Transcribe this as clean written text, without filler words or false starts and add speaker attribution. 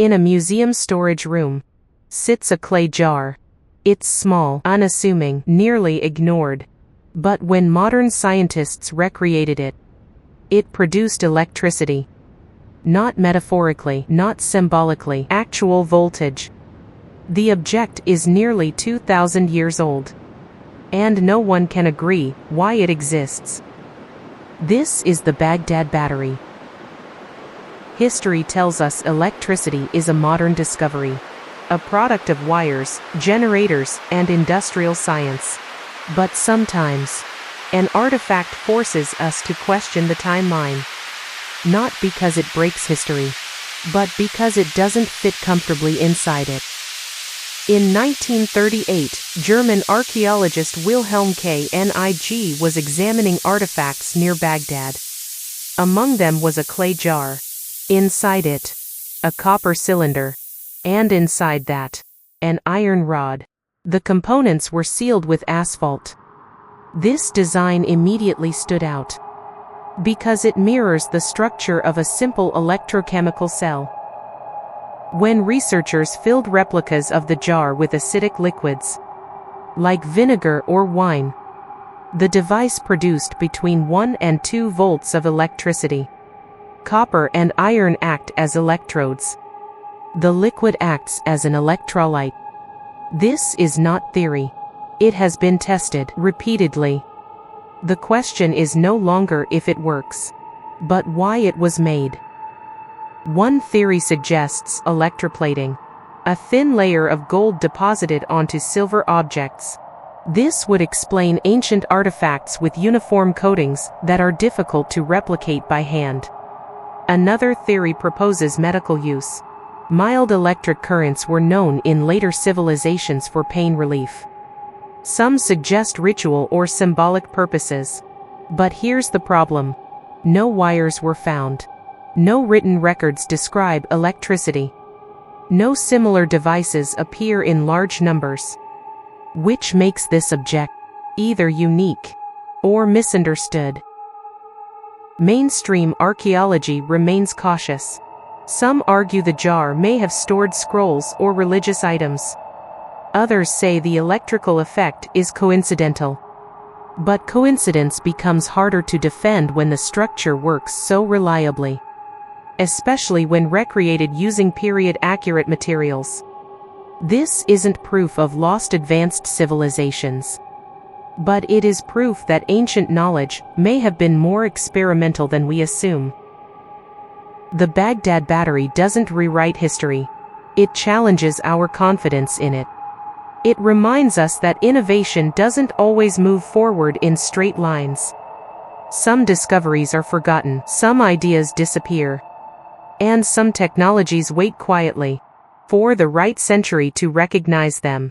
Speaker 1: In a museum storage room sits a clay jar. It's small, unassuming, nearly ignored. But when modern scientists recreated it, it produced electricity. Not metaphorically, not symbolically, actual voltage. The object is nearly 2,000 years old. And no one can agree why it exists. This is the Baghdad battery. History tells us electricity is a modern discovery, a product of wires, generators, and industrial science. But sometimes, an artifact forces us to question the timeline. Not because it breaks history, but because it doesn't fit comfortably inside it. In 1938, German archaeologist Wilhelm Knig was examining artifacts near Baghdad. Among them was a clay jar. Inside it, a copper cylinder. And inside that, an iron rod. The components were sealed with asphalt. This design immediately stood out, because it mirrors the structure of a simple electrochemical cell. When researchers filled replicas of the jar with acidic liquids, like vinegar or wine, the device produced between 1 and 2 volts of electricity. Copper and iron act as electrodes. The liquid acts as an electrolyte. This is not theory. It has been tested repeatedly. The question is no longer if it works, but why it was made. One theory suggests electroplating, a thin layer of gold deposited onto silver objects. This would explain ancient artifacts with uniform coatings that are difficult to replicate by hand. Another theory proposes medical use. Mild electric currents were known in later civilizations for pain relief. Some suggest ritual or symbolic purposes. But here's the problem. No wires were found. No written records describe electricity. No similar devices appear in large numbers. Which makes this object either unique or misunderstood. Mainstream archaeology remains cautious. Some argue the jar may have stored scrolls or religious items. Others say the electrical effect is coincidental. But coincidence becomes harder to defend when the structure works so reliably, especially when recreated using period-accurate materials. This isn't proof of lost advanced civilizations, but it is proof that ancient knowledge may have been more experimental than we assume. The Baghdad battery doesn't rewrite history. It challenges our confidence in it. It reminds us that innovation doesn't always move forward in straight lines. Some discoveries are forgotten, some ideas disappear, and some technologies wait quietly for the right century to recognize them.